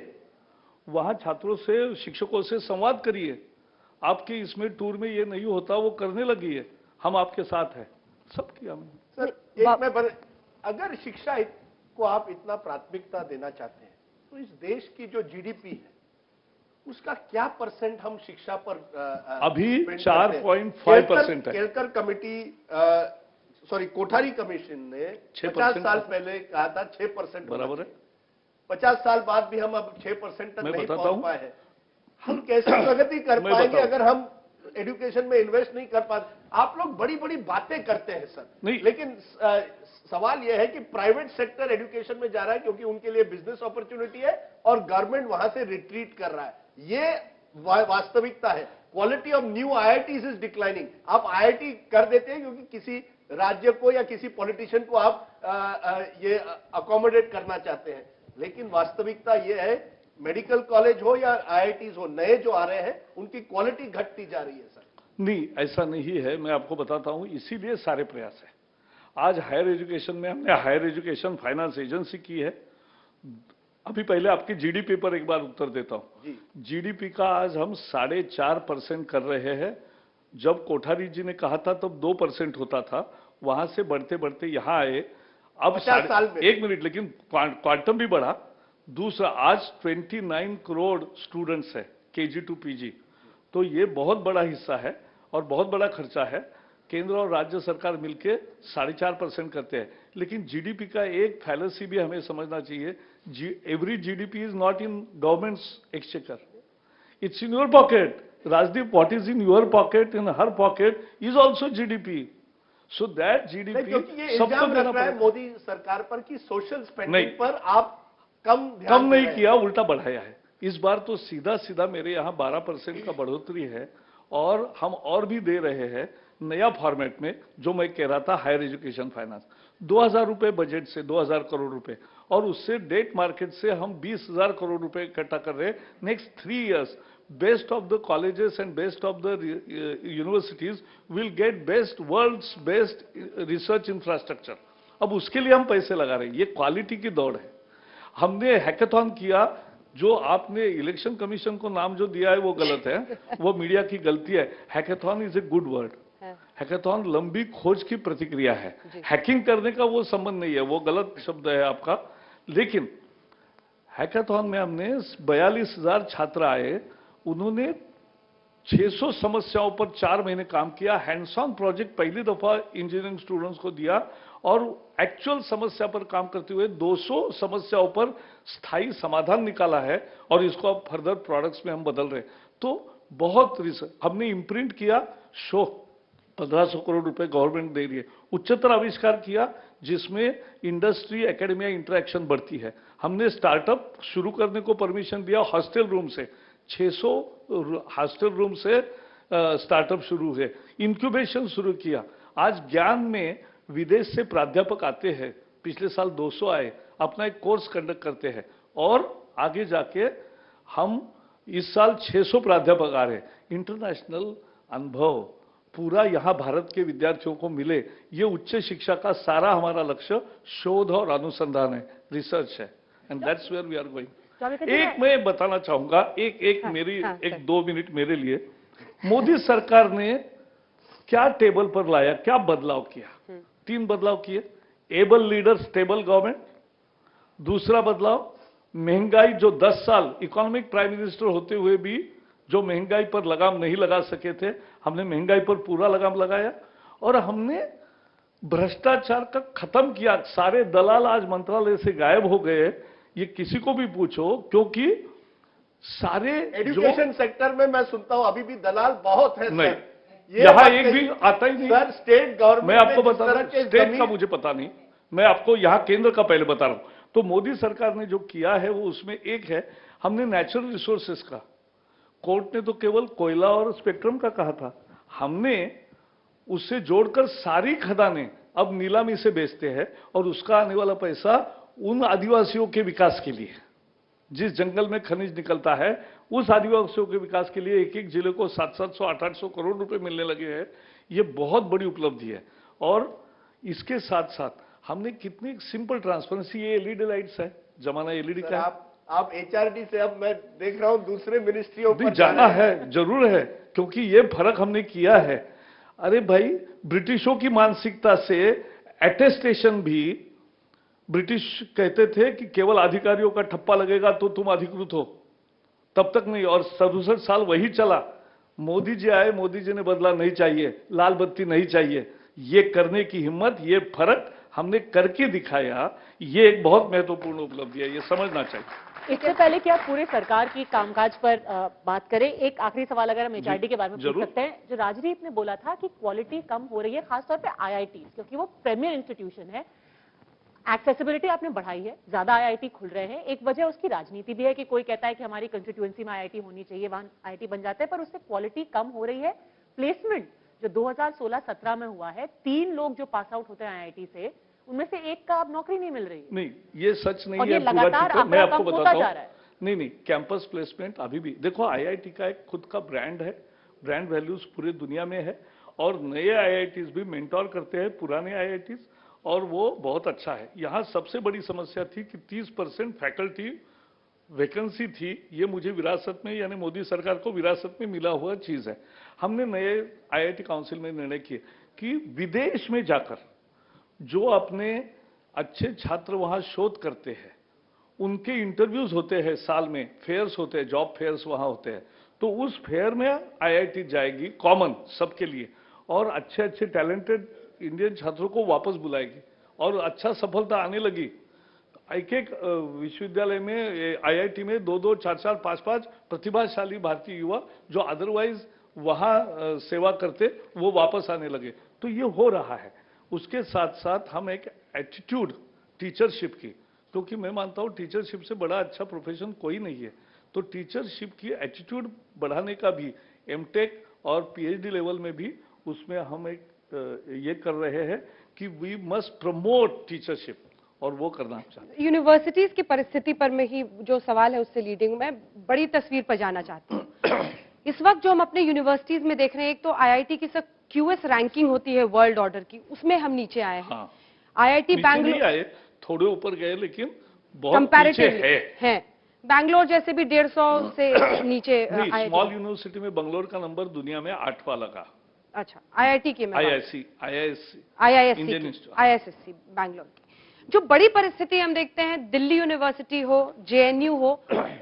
वहां छात्रों से, शिक्षकों से संवाद करिए। आपके इसमें टूर में ये नहीं होता, वो करने लगी है, हम आपके साथ हैं। सब किया मैंने। सर, एक मैं अगर शिक्षा को आप इतना प्राथमिकता देना चाहते हैं तो इस देश की जो जीडीपी है उसका क्या परसेंट हम शिक्षा पर अभी 4.5% है। Kelkar committee, sorry, Kothari commission ने 50 साल पहले कहा था 6%। बराबर है। 50 साल बाद भी हम अब 6% तक नहीं पहुंच पाए हैं। हम कैसे प्रगति कर पाएंगे अगर हम एजुकेशन में इन्वेस्ट नहीं कर पाते? आप लोग बड़ी बड़ी बातें करते हैं सर, लेकिन सवाल यह है कि प्राइवेट सेक्टर एजुकेशन में जा रहा है क्योंकि उनके लिए बिजनेस अपॉर्चुनिटी है और गवर्नमेंट वहां से रिट्रीट कर रहा है। ये वास्तविकता है। Quality of new IITs is declining. आप आईआईटी कर देते हैं क्योंकि किसी राज्य को या किसी पॉलिटिशियन को आप ये अकोमोडेट करना चाहते हैं, लेकिन वास्तविकता ये है मेडिकल कॉलेज हो या आईआईटीज हो, नए जो आ रहे हैं उनकी क्वालिटी घटती जा रही है सर। नहीं, ऐसा नहीं है, मैं आपको बताता हूं, इसीलिए सारे प्रयास है। आज हायर एजुकेशन में हमने हायर एजुकेशन फाइनेंस एजेंसी की है। अभी पहले आपकी जीडीपी पर एक बार उत्तर देता हूं। जीडीपी का आज हम 4.5% कर रहे हैं। जब कोठारी जी ने कहा था तब 2% होता था, वहां से बढ़ते बढ़ते यहां आए। अब 1 मिनट, लेकिन क्वांटम भी बढ़ा। दूसरा, आज 29 करोड़ स्टूडेंट्स है केजी टू पीजी, तो ये बहुत बड़ा हिस्सा है और बहुत बड़ा खर्चा है। केंद्र और राज्य सरकार मिलके 4.5% करते हैं। लेकिन जीडीपी का एक फैलेसी भी हमें समझना चाहिए, every GDP is not in governments exchequer, it's in your pocket. Rajdeep, what is in your pocket, in her pocket is also GDP. So that GDP सबको देना पड़ेगा। मोदी सरकार पर कि सोशल स्पेंडिंग पर आप कम नहीं किया, उल्टा बढ़ाया है। इस बार तो सीधा सीधा मेरे यहाँ 12% का बढ़ोतरी है, और हम और भी दे रहे हैं नया फॉर्मेट में। जो मैं कह रहा था, हायर एजुकेशन फाइनेंस 2000 रुपए बजट से 2000 करोड़ रुपए, और उससे डेट मार्केट से हम 20,000 करोड़ रुपए इकट्ठा कर रहे हैं next 3 years। Best of the colleges and best of the universities will get best, world's best research infrastructure. अब उसके लिए हम पैसे लगा रहे हैं। ये क्वालिटी की दौड़ है। हमने हैकाथॉन किया, जो आपने इलेक्शन कमीशन को नाम जो दिया है वो गलत है, वो मीडिया की गलती है। Hackathon is a good word. Hackathon लंबी खोज की प्रतिक्रिया है, हैकिंग करने का वो संबंध नहीं है, वो गलत शब्द है आपका। लेकिन हैकाथॉन में हमने 42,000 छात्र आए, उन्होंने 600 समस्याओं पर 4 महीने काम किया। हैंड्स ऑन प्रोजेक्ट पहली दफा इंजीनियरिंग स्टूडेंट्स को दिया, और एक्चुअल समस्या पर काम करते हुए 200 समस्याओं पर स्थायी समाधान निकाला है, और इसको अब फर्दर प्रोडक्ट्स में हम बदल रहे हैं। तो बहुत रिसर्च हमने इम्प्रिंट किया, शो 1500 करोड़ रुपए गवर्नमेंट दे रही है। उच्चतर आविष्कार किया, जिसमें इंडस्ट्री एकेडमिया इंटरेक्शन बढ़ती है। हमने स्टार्टअप शुरू करने को परमिशन दिया, हॉस्टल रूम से 600 हॉस्टल रूम से स्टार्टअप शुरू है। इंक्यूबेशन शुरू किया। आज ज्ञान में विदेश से प्राध्यापक आते हैं, पिछले साल 200 आए, अपना एक कोर्स कंडक्ट करते हैं, और आगे जाके हम इस साल 600 प्राध्यापक आ रहे हैं। इंटरनेशनल अनुभव पूरा यहाँ भारत के विद्यार्थियों को मिले, ये उच्च शिक्षा का सारा हमारा लक्ष्य शोध और अनुसंधान है, रिसर्च है, and that's where we are going. एक मैं बताना चाहूंगा, एक 2 मिनट मेरे लिए। मोदी सरकार ने क्या टेबल पर लाया, क्या बदलाव किया? 3 बदलाव किए। एबल लीडर स्टेबल गवर्नमेंट, दूसरा बदलाव महंगाई जो 10 साल इकोनॉमिक प्राइम मिनिस्टर होते हुए भी जो महंगाई पर लगाम नहीं लगा सके थे, हमने महंगाई पर पूरा लगाम लगाया और हमने भ्रष्टाचार का खत्म किया। सारे दलाल आज मंत्रालय से गायब हो गए, ये किसी को भी पूछो, क्योंकि सारे एजुकेशन सेक्टर में मैं सुनता हूं अभी भी दलाल बहुत है नहीं, सर। यहां एक भी आता ही नहीं सर, स्टेट गवर्नमेंट मैं आपको बता रहा हूं, स्टेट का मुझे पता नहीं, मैं आपको यहां केंद्र का पहले बता रहा हूं। तो मोदी सरकार ने जो किया है वो उसमें एक है, हमने नेचुरल रिसोर्सेस का, कोर्ट ने तो केवल कोयला और स्पेक्ट्रम का कहा था, हमने उससे जोड़कर सारी खदानें अब नीलामी से बेचते हैं और उसका आने वाला पैसा उन आदिवासियों के विकास के लिए, जिस जंगल में खनिज निकलता है उस आदिवासियों के विकास के लिए एक एक जिले को 700 800 करोड़ रुपए मिलने लगे हैं। ये बहुत बड़ी उपलब्धि है। और इसके साथ साथ हमने कितनी सिंपल ट्रांसपेरेंसी, ये एलईडी लाइट्स है, जमाना एलईडी का है। आप एचआरडी से अब मैं देख रहा हूं दूसरे मिनिस्ट्रियों पर जाना है, जरूर है, क्योंकि ये फर्क हमने किया है। अरे भाई, ब्रिटिशों की मानसिकता से अटेस्टेशन भी, ब्रिटिश कहते थे कि केवल अधिकारियों का ठप्पा लगेगा तो तुम अधिकृत हो, तब तक नहीं, और 67 साल वही चला। मोदी जी आए, मोदी जी ने बदला नहीं चाहिए, लाल बत्ती नहीं चाहिए, ये करने की हिम्मत, ये फर्क हमने करके दिखाया, ये एक बहुत महत्वपूर्ण उपलब्धि है, ये समझना चाहिए। इससे पहले कि आप पूरे सरकार की कामकाज पर बात करें, एक आखिरी सवाल अगर हम एचआरडी के बारे में पूछ सकते हैं। जो राजदीप ने बोला था कि क्वालिटी कम हो रही है, खासतौर पे आईआईटी, क्योंकि वो प्रीमियर इंस्टीट्यूशन है, एक्सेसिबिलिटी आपने बढ़ाई है, ज्यादा आईआईटी खुल रहे हैं। एक वजह उसकी राजनीति भी है कि कोई कहता है कि हमारी कंस्टिट्यूएंसी में आईआईटी होनी चाहिए, वहां आईआईटी बन जाते हैं, पर उससे क्वालिटी कम हो रही है। प्लेसमेंट जो 2016-17 में हुआ है, 3 लोग जो पास आउट होते हैं आईआईटी से, उनमें से एक का अब नौकरी नहीं मिल रही। नहीं, ये सच नहीं और है, ये लगातार मैं आपको बताता हूं। जा रहा है। नहीं, कैंपस प्लेसमेंट अभी भी देखो, आईआईटी का एक खुद का ब्रांड है, ब्रांड वैल्यूज पूरी दुनिया में है, और नए आईआईटीज भी मेंटोर करते हैं पुराने आईआईटीज, और वो बहुत अच्छा है। यहां सबसे बड़ी समस्या थी कि 30% फैकल्टी वैकेंसी थी, ये मुझे विरासत में, यानी मोदी सरकार को विरासत में मिला हुआ चीज है। हमने नए आईआईटी काउंसिल में निर्णय किए कि विदेश में जाकर जो अपने अच्छे छात्र वहां शोध करते हैं, उनके इंटरव्यूज होते हैं, साल में फेयर्स होते हैं, जॉब फेयर्स वहां होते हैं, तो उस फेयर में आईआईटी जाएगी कॉमन सबके लिए, और अच्छे अच्छे टैलेंटेड इंडियन छात्रों को वापस बुलाएगी, और अच्छा सफलता आने लगी। एक एक विश्वविद्यालय में, आईआईटी में 2-2, 4-4, 5-5 प्रतिभाशाली भारतीय युवा जो अदरवाइज वहां सेवा करते, वो वापस आने लगे। तो ये हो रहा है। उसके साथ साथ हम एक एटीट्यूड टीचरशिप की, क्योंकि मैं मानता हूं टीचरशिप से बड़ा अच्छा प्रोफेशन कोई नहीं है, तो टीचरशिप की एटीट्यूड बढ़ाने का भी एमटेक और पीएचडी लेवल में भी उसमें हम एक ये कर रहे हैं कि वी मस्ट प्रमोट टीचरशिप, और वो करना चाहते हैं। यूनिवर्सिटीज की परिस्थिति पर में ही जो सवाल है उससे लीडिंग में बड़ी तस्वीर पर जाना चाहती हूँ। इस वक्त जो हम अपने यूनिवर्सिटीज में देख रहे हैं, एक तो आईआईटी की सब क्यूएस रैंकिंग होती है वर्ल्ड ऑर्डर की, उसमें हम नीचे आए हैं। हाँ, आईआईटी बैंगलोर आए, थोड़े ऊपर गए, लेकिन बहुत पीछे है। बैंगलोर जैसे भी 150 से नीचे। स्मॉल यूनिवर्सिटी में बैंगलोर का नंबर दुनिया में 8वां लगा। अच्छा, आईआईटी की में आईआईएससी बैंगलोर की जो बड़ी परिस्थिति हम देखते हैं, दिल्ली यूनिवर्सिटी हो, जेएनयू हो,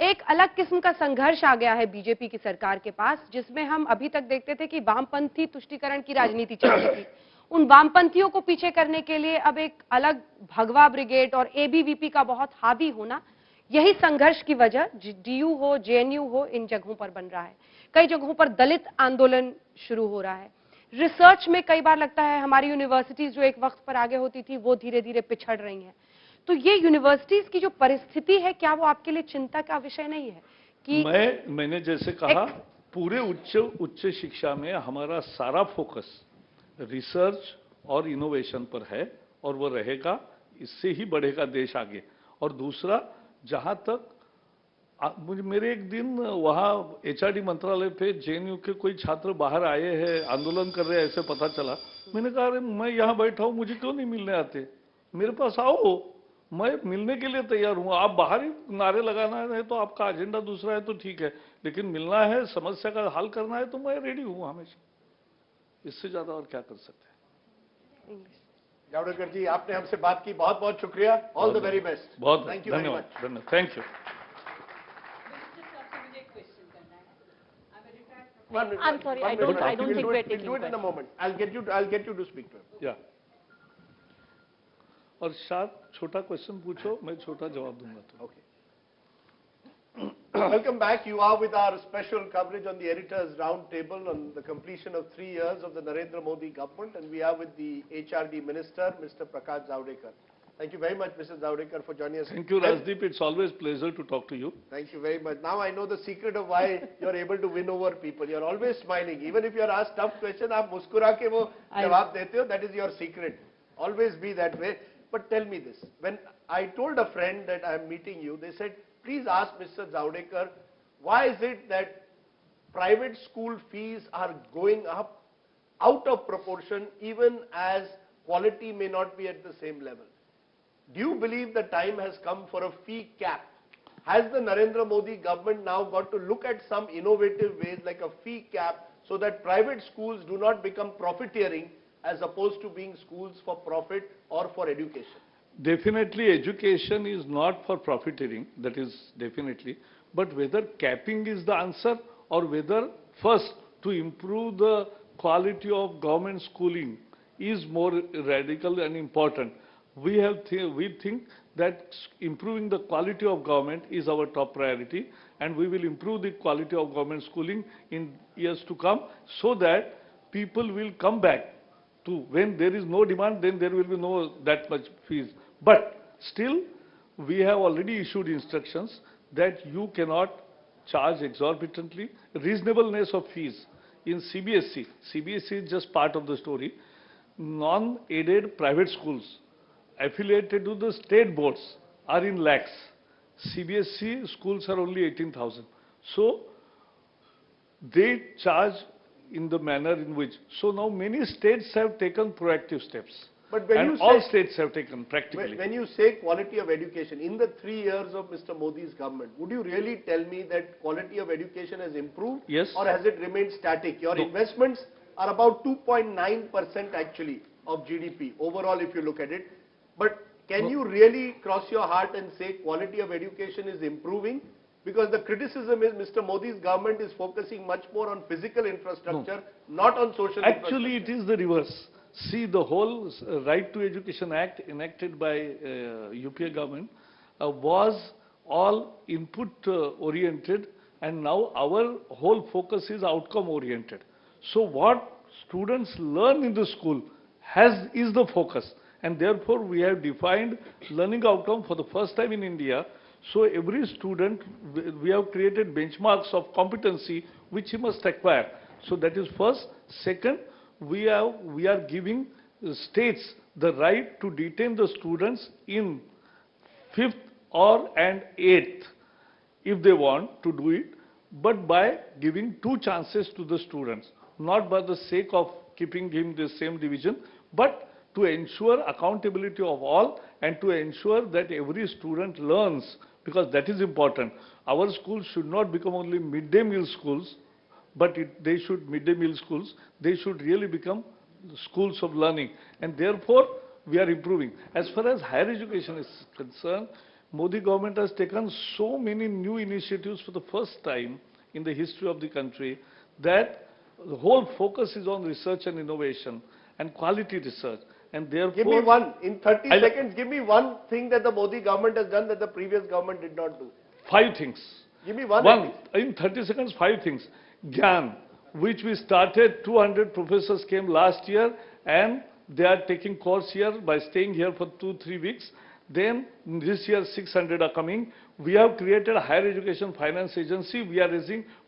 एक अलग किस्म का संघर्ष आ गया है बीजेपी की सरकार के पास, जिसमें हम अभी तक देखते थे कि वामपंथी तुष्टीकरण की राजनीति चल रही थी। उन वामपंथियों को पीछे करने के लिए अब एक अलग भगवा ब्रिगेड और एबीवीपी का बहुत हावी होना, यही संघर्ष की वजह डीयू हो, जेएनयू हो, इन जगहों पर बन रहा है। कई जगहों पर दलित आंदोलन शुरू हो रहा है। रिसर्च में कई बार लगता है हमारी यूनिवर्सिटीज जो एक वक्त पर आगे होती थी, वो धीरे धीरे पिछड़ रही हैं। तो ये यूनिवर्सिटीज की जो परिस्थिति है, क्या वो आपके लिए चिंता का विषय नहीं है कि मैंने जैसे कहा, पूरे उच्च शिक्षा में हमारा सारा फोकस रिसर्च और इनोवेशन पर है, और वो रहेगा, इससे ही बढ़ेगा देश आगे। और दूसरा, जहां तक मुझे मेरे एक दिन वहां एचआरडी मंत्रालय पे जेएनयू के कोई छात्र बाहर आए हैं, आंदोलन कर रहे हैं, ऐसे पता चला। मैंने कहा, अरे मैं यहाँ बैठा हूँ, मुझे क्यों नहीं मिलने आते? मेरे पास आओ, मैं मिलने के लिए तैयार हूँ। आप बाहर ही नारे लगाना है तो आपका एजेंडा दूसरा है तो ठीक है, लेकिन मिलना है, समस्या का हल करना है, तो मैं रेडी हूँ हमेशा। इससे ज्यादा और क्या कर सकते हैं? जावड़ेकर जी, आपने हमसे बात की, बहुत बहुत शुक्रिया। All the very best. बहुत थैंक यू वेरी धन्यवाद, मच। धन्यवाद, thank you. I'm sorry, I don't think we're We'll taking do it in a moment. I'll get you to speak to him. या और शायद छोटा क्वेश्चन पूछो, मैं छोटा जवाब दूंगा तो। Okay. Welcome back. You are with our special coverage on the editors round table on the completion of 3 years of the Narendra Modi government, and we are with the HRD Minister, Mr. Prakash Javadekar. Thank you very much, Mr. Javadekar, for joining us. Thank you, Rajdeep. It's always pleasure to talk to you. Thank you very much. Now I know the secret of why you're able to win over people. You're always smiling. Even if you're asked tough question, आप मुस्कुरा के वो जवाब देते हो. That is your secret. Always be that way. But tell me this. When I told a friend that I'm meeting you, they said, please ask Mr. Javadekar, why is it that private school fees are going up out of proportion even as quality may not be at the same level? Do you believe the time has come for a fee cap? Has the Narendra Modi government now got to look at some innovative ways like a fee cap so that private schools do not become profiteering as opposed to being schools for profit or for education? Definitely, education is not for profiteering, that is definitely. But whether capping is the answer or whether first to improve the quality of government schooling is more radical and important. We think that improving the quality of government is our top priority, and we will improve the quality of government schooling in years to come so that people will come back to when there is no demand, then there will be no that much fees. But still, we have already issued instructions that you cannot charge exorbitantly. Reasonableness of fees in CBSE. CBSE is just part of the story. Non-aided private schools affiliated to the state boards are in lakhs. CBSE schools are only 18,000. So they charge in the manner in which. So now many states have taken proactive steps. But when and you all say, states have taken practically. when you say quality of education, in the 3 years of Mr. Modi's government, would you really tell me that quality of education has improved? Yes. Or has it remained static? Your No. investments are about 2.9% actually of GDP overall if you look at it. But can you really cross your heart and say quality of education is improving? Because the criticism is Mr. Modi's government is focusing much more on physical infrastructure, not on social Actually, infrastructure. it is the reverse. See, the whole Right to Education Act enacted by UPA government was all input oriented, and now our whole focus is outcome oriented. So what students learn in the school is the focus, and therefore we have defined learning outcome for the first time in India. So every student, we have created benchmarks of competency which he must acquire. So that is first. Second, we are giving states the right to detain the students in 5th and 8th if they want to do it, but by giving 2 chances to the students, not by the sake of keeping him the same division, but to ensure accountability of all and to ensure that every student learns, because that is important. Our schools should not become only midday meal schools, but midday meal schools, they should really become schools of learning, and therefore we are improving. As far as higher education is concerned, Modi government has taken so many new initiatives for the first time in the history of the country that the whole focus is on research and innovation and quality research, and therefore... Give me one, in 30 seconds, give me one thing that the Modi government has done that the previous government did not do. 5 things. Give me one. One, in 30 seconds, 5 things. Gyan, which we started, 200 professors came last year, and they are taking course here by staying here for 2-3 weeks. Then this year 600 are coming. We have created a higher education finance agency. We are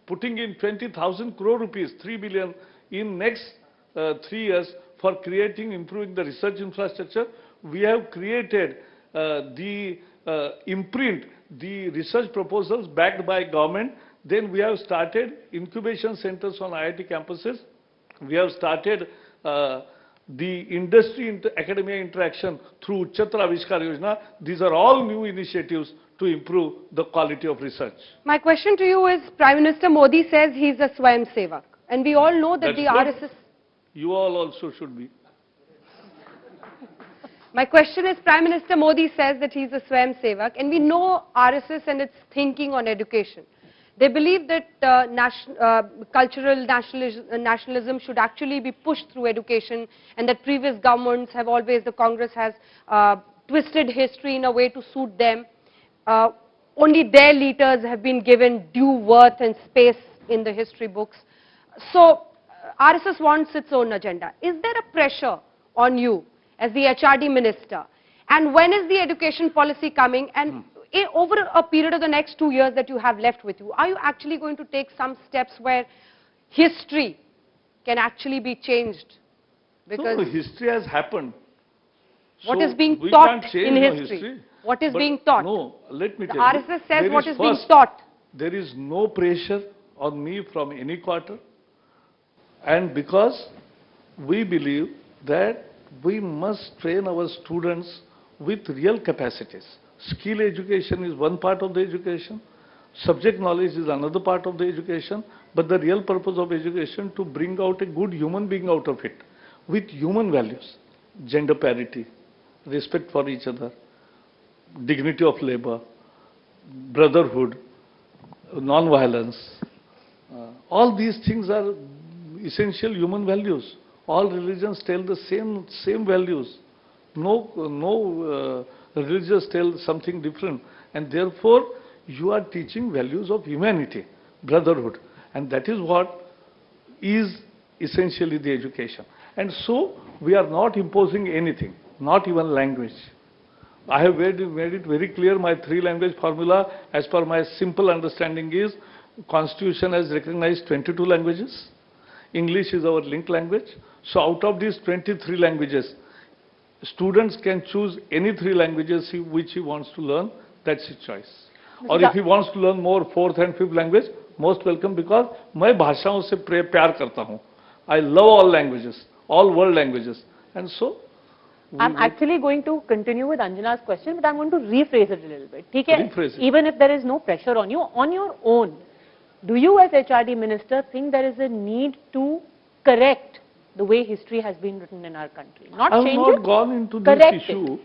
putting in 20,000 crore rupees, 3 billion in next 3 years for improving the research infrastructure. We have created the imprint, the research proposals backed by government. Then we have started incubation centers on IIT campuses. We have started the industry academia interaction through Uchchatra Avishkar Yojana. These are all new initiatives to improve the quality of research. My question to you is, Prime Minister Modi says he's a Swayam Sevak, and we all know that That's the good. RSS... You all also should be. My question is, Prime Minister Modi says that he's a Swayam Sevak, and we know RSS and its thinking on education. They believe that cultural nationalism should actually be pushed through education, and that previous governments have always, the Congress has twisted history in a way to suit them. Only their leaders have been given due worth and space in the history books. So RSS wants its own agenda. Is there a pressure on you as the HRD minister? And when is the education policy coming? And over a period of the next 2 years that you have left with you, are you actually going to take some steps where history can actually be changed? Because no, history has happened. what So is being we taught can't change in no history? What is But being taught? No, let me The tell you. RSS says There what is is being first, taught. There is no pressure on me from any quarter. And because we believe that we must train our students with real capacities. Skill education is one part of the education. Subject knowledge is another part of the education. But the real purpose of education to bring out a good human being out of it with human values, gender parity, respect for each other, dignity of labor, brotherhood, non-violence. All these things are essential human values. All religions tell the same values. No religions tell something different. And therefore, you are teaching values of humanity, brotherhood. And that is what is essentially the education. And so, we are not imposing anything, not even language. I have made it very clear, my 3-language formula, as per my simple understanding is, Constitution has recognized 22 languages. English is our linked language. So out of these 23 languages, students can choose any 3 languages which he wants to learn. That's his choice. Or if he wants to learn more 4th and 5th language, most welcome, because मैं भाषाओं से प्यार करता हूँ. I love all languages, all world languages. And so, I'm actually going to continue with Anjana's question, but I'm going to rephrase it a little bit. ठीक है? Rephrase it. Even if there is no pressure on you, on your own, do you as HRD minister think there is a need to correct the way history has been written in our country? Not I have change not it, gone into this correct issue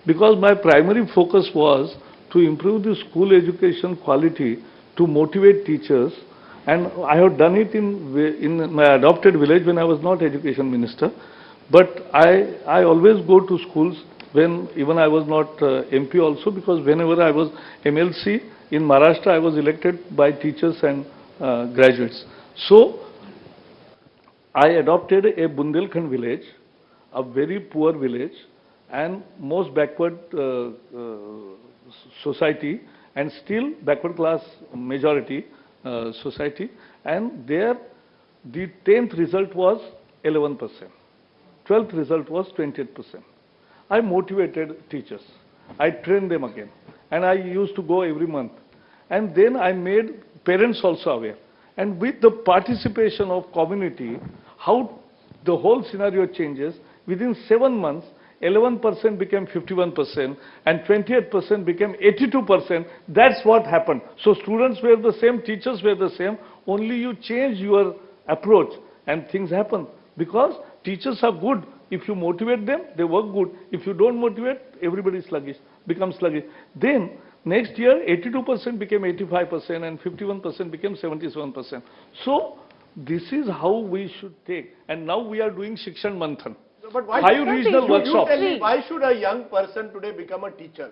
because my primary focus was to improve the school education quality, to motivate teachers, and I have done it in my adopted village when I was not education minister. But I always go to schools when even I was not MP also, because whenever I was MLC in Maharashtra, I was elected by teachers and graduates. So I adopted a Bundelkhand village, a very poor village and most backward society, and still backward class majority society, and there the 10th result was 11%. 12th result was 28%. I motivated teachers. I trained them again. And I used to go every month. And then I made parents also aware. And with the participation of community, how the whole scenario changes, within 7 months, 11% became 51% and 28% became 82%. That's what happened. So students were the same, teachers were the same, only you change your approach and things happen. Because teachers are good. If you motivate them, they work good. If you don't motivate, everybody is sluggish, becomes sluggish. Then, next year, 82% became 85% and 51% became 77%. So, this is how we should take. And now we are doing Shikshan Manthan. But why 5 regional you workshops. tell me, why should a young person today become a teacher?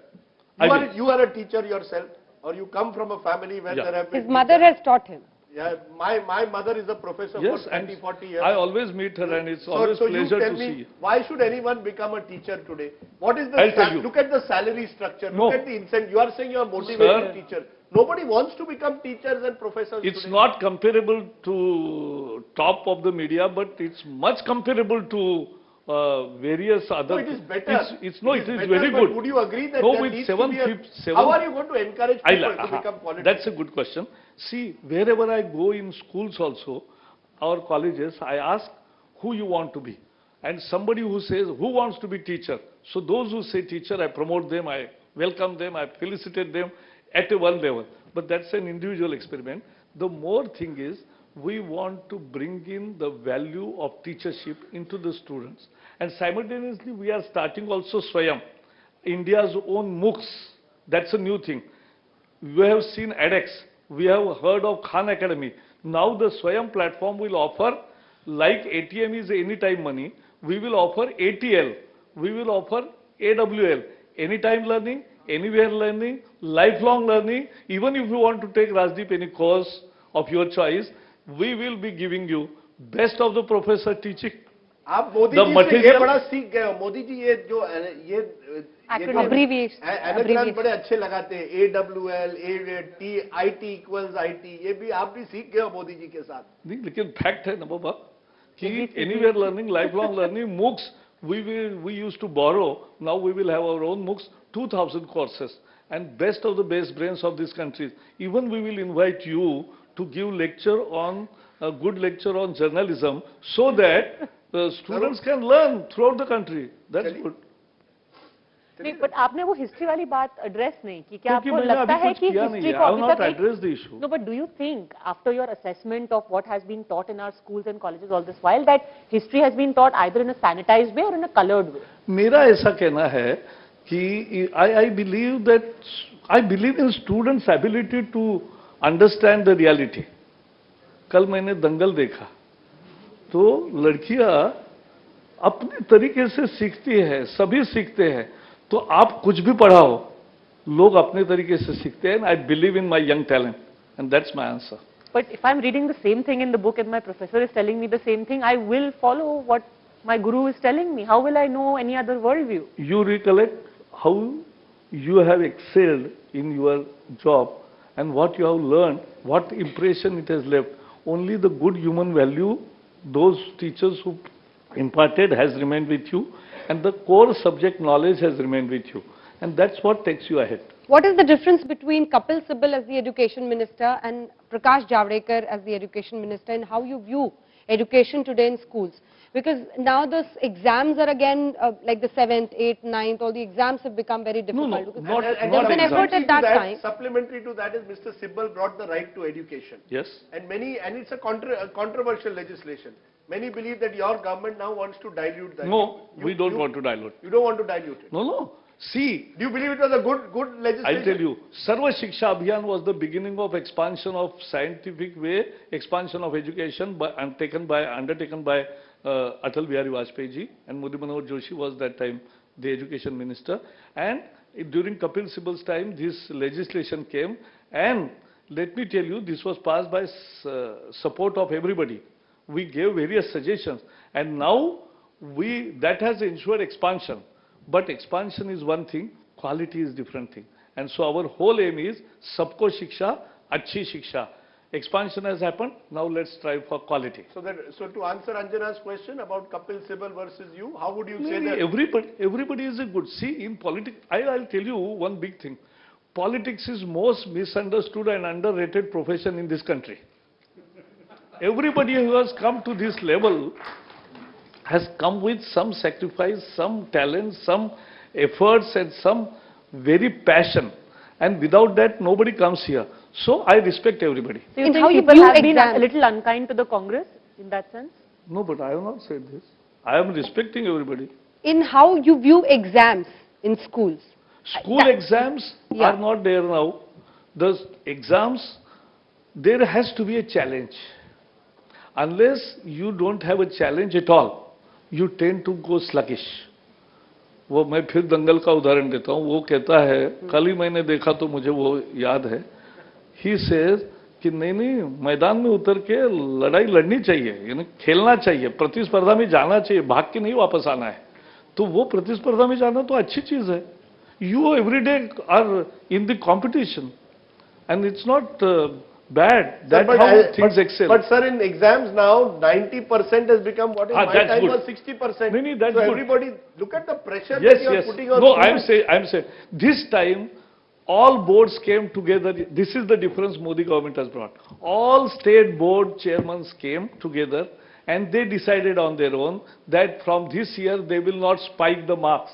You are a teacher yourself, or you come from a family where there have been His mother has taught him. Yeah, my mother is a professor Yes, for and 20, 40 years. I always meet her and it's always so you pleasure tell to me, see you. why should anyone become a teacher today? What is I'll tell you. look at the salary structure, No. look at the incentive. You are saying you are motivating Sir, teacher. Nobody wants to become teachers and professors It's today. not comparable to top of the media, but it's much comparable to various other. No, it is better. It is better, very but good. Would you agree that No, there with needs seven, to be fifth, seven. How are you going to encourage people to become politicians? That's a good question. See, wherever I go in schools also, our colleges, I ask who you want to be. And somebody who says, who wants to be teacher? So those who say teacher, I promote them, I welcome them, I felicitate them at a one level. But that's an individual experiment. The more thing is, we want to bring in the value of teachership into the students. And simultaneously, we are starting also Swayam, India's own MOOCs. That's a new thing. We have seen edX. We have heard of Khan Academy. Now the Swayam platform will offer, like ATM is anytime money, we will offer ATL. We will offer AWL, anytime learning, anywhere learning, lifelong learning. Even if you want to take Rajdeep any course of your choice, we will be giving you best of the professor teaching. आप Modi The जी से ये material- बड़ा सीख गए हो। मोदी जी ये जो anagram बड़े अच्छे लगाते हैं, AWL, IT equals IT, ये भी आप भी सीख गए हो मोदी जी के साथ। नहीं, लेकिन फैक्ट है ना बाबा कि anywhere learning, lifelong learning, MOOCs, we used to borrow. Now we will have our own MOOCs, 2,000 courses, and best of the best brains of this country. Even we will invite you to give lecture on a good lecture on journalism, so that students can learn throughout the country. That's good. नहीं, but आपने वो history वाली बात address नहीं की। क्या क्योंकि आपको मैंने लगता अभी है कुछ कि किया हिस्ट्री नहीं है। को I अभी have not तक addressed the issue. No, but do you think after your assessment of what has been taught in our schools and colleges all this while that history has been taught either in a sanitized way or in a colored way? मेरा ऐसा कहना है कि I believe in students' ability to understand the reality. कल मैंने दंगल देखा तो लड़कियां अपने तरीके से सीखती है, सभी सीखते हैं। तो आप कुछ भी पढ़ाओ, लोग अपने तरीके से सीखते हैं। I believe in my young talent and that's my answer. But if I'm reading the same thing in the book and my professor is telling me the same thing, I will follow what my guru is telling me. How will I know any other worldview? You recollect how you have excelled in your job and what you have learned, what impression it has left. Only the good human value, those teachers who imparted has remained with you, and the core subject knowledge has remained with you. And that's what takes you ahead. What is the difference between Kapil Sibal as the education minister and Prakash Javadekar as the education minister, and how you view education today in schools? Because now the exams are again like the 7th, 8th, 9th, all the exams have become very difficult. No, Because not- there not was an effort Supplementary at that to time. Supplementary to that is Mr. Sibal brought the right to education. Yes. And it's a controversial legislation. Many believe that your government now wants to dilute that. No, we don't want to dilute. You don't want to dilute it. No. See, Do you believe it was a good legislation? I'll tell you, Sarva Shiksha Abhiyan was the beginning of expansion of scientific way, expansion of education undertaken by Atal Bihari Vajpayee ji, and Murli Manohar Joshi was that time the education minister. And during Kapil Sibal's time, this legislation came, and let me tell you, this was passed by support of everybody. We gave various suggestions, and now that has ensured expansion. But expansion is one thing, quality is different thing. And so our whole aim is Sabko Shiksha, Achhi Shiksha. Expansion has happened, now let's strive for quality. So to answer Anjana's question about Kapil Sibal versus you, how would you say Maybe that? everybody is a good. See, in politics, I'll tell you one big thing. Politics is most misunderstood and underrated profession in this country. Everybody who has come to this level has come with some sacrifice, some talent, some efforts, and some very passion. And without that, nobody comes here. So I respect everybody. So you In think how you people view have been exams. a little unkind to the Congress in that sense? No, but I have not said this. I am respecting everybody. In how you view exams in schools. School exams Yeah. are not there now. The exams, there has to be a challenge. Unless you don't have a challenge at all, you tend to go sluggish. वो मैं फिर दंगल का उदाहरण देता हूँ। वो कहता है, कल ही मैंने देखा तो मुझे वो याद है, he says कि नहीं मैदान में उतर के लड़ाई लड़नी चाहिए, यानी खेलना चाहिए, प्रतिस्पर्धा में जाना चाहिए, भाग के नहीं वापस आना है। तो वो प्रतिस्पर्धा में जाना तो अच्छी चीज है। You every day are in the competition, and it's not bad. That's how things excel. But sir, in exams now, 90% has become what in my that's time good. was 60%. No, that's so good. everybody, look at the pressure Yes, that you are yes. putting on No, I'm students. saying this time all boards came together. This is the difference Modi government has brought. All state board chairmen came together and they decided on their own that from this year they will not spike the marks.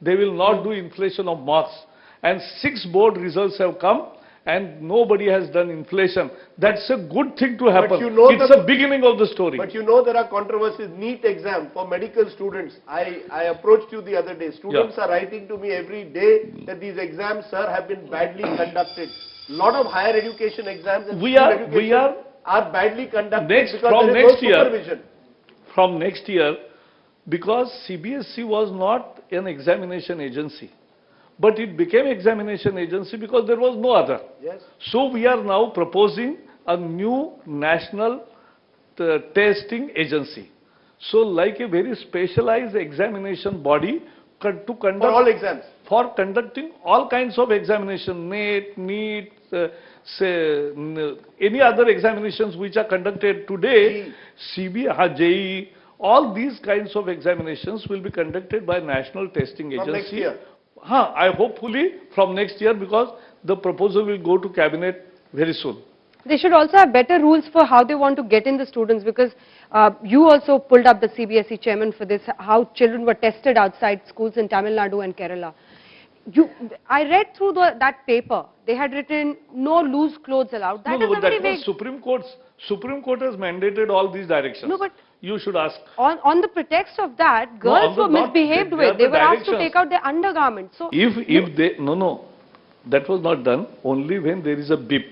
They will not do inflation of marks. And 6 board results have come, and nobody has done inflation. That's a good thing to happen. you know It's a beginning of the story. But you know there are controversies. NEET exam for medical students. I approached you the other day. Students are writing to me every day that these exams, sir, have been badly conducted. Lot of higher education exams and We school are- education we are- are badly conducted Next- because from there is next no year- supervision. From next year, because CBSE was not an examination agency, but it became examination agency because there was no other. Yes. So we are now proposing a new national testing agency. So like a very specialized examination body to conduct For all exams. for conducting all kinds of examination, NET, NEET, any other examinations which are conducted today, JEE, all these kinds of examinations will be conducted by National Testing Agency. From next year. I hopefully from next year, because the proposal will go to cabinet very soon. They should also have better rules for how they want to get in the students, because you also pulled up the CBSE chairman for this, how children were tested outside schools in Tamil Nadu and Kerala. I read through that paper. They had written no loose clothes allowed. That is a very that was vague. Supreme Court has mandated all these directions. No, but you should ask. on the pretext of that, girls were misbehaved they are with. They the were asked to directions. take out their undergarments. So If they, that was not done only when there is a bip.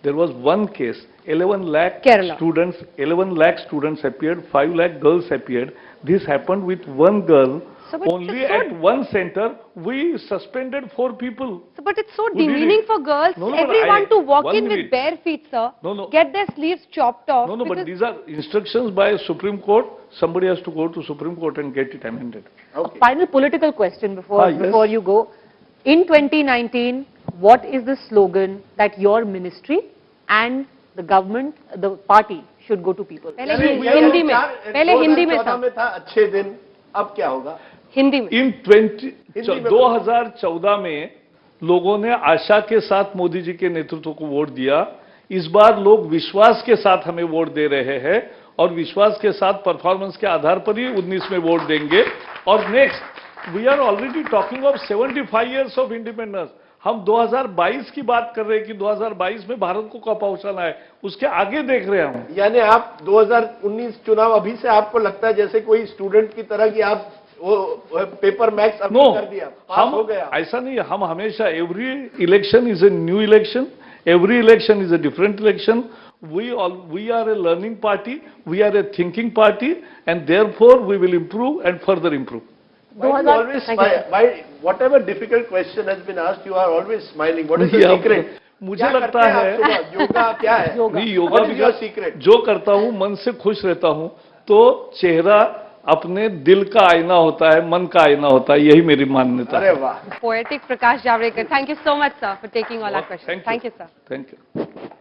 There was one case, 11 lakh Kerala. students, 11 lakh students appeared, 5 lakh girls appeared. This happened with one girl. So, but Only it's so- at one center, we suspended 4 people. But it's so Who did demeaning it? for girls, No, but everyone to walk one in with minute. bare feet, sir, No. get their sleeves chopped off. But because- these are instructions by Supreme Court. Somebody has to go to Supreme Court and get it amended. Okay. Final political question before Yes. before you go. In 2019, what is the slogan that your ministry and the government, the party should go to people? पहले यानी हिंदी में, 2004 पहले हिंदी में 2014 था, में था अच्छे दिन, अब क्या होगा? हिंदी में. इन हिंदी में 2014 में लोगों ने आशा के साथ मोदी जी के नेतृत्व को वोट दिया. इस बार लोग विश्वास के साथ हमें वोट दे रहे हैं और विश्वास के साथ परफॉर्मेंस के आधार पर ही 19 में वोट देंगे. और next we are already talking of 75 years of independence. हम 2022 की बात कर रहे हैं कि 2022 में भारत को कब पहुंचाना है, उसके आगे देख रहे हैं हम. यानी आप 2019 चुनाव अभी से आपको लगता है जैसे कोई स्टूडेंट की तरह कि आप वो पेपर मैक्स अभी नो, कर दिया, पास हो गया. ऐसा नहीं है. हम हमेशा every election is a new election, every election is a different election. We are a learning party, we are a thinking party, and therefore we will improve and further improve. Why do you always smile? Why, whatever difficult question has been asked, you are always smiling. What is the Yeah, secret? मुझे क्या लगता करते हैं है- आप सुबह? योगा क्या है? नहीं, yoga What is your secret? जो करता हूँ मन से खुश रहता हूँ, तो चेहरा अपने दिल का आईना होता है, मन का आईना होता है. यही मेरी मान्यता अरे है. वाह. Poetic Prakash Javadekar. Thank you so much, sir, for taking all our questions. Thank you. Thank you, sir. Thank you.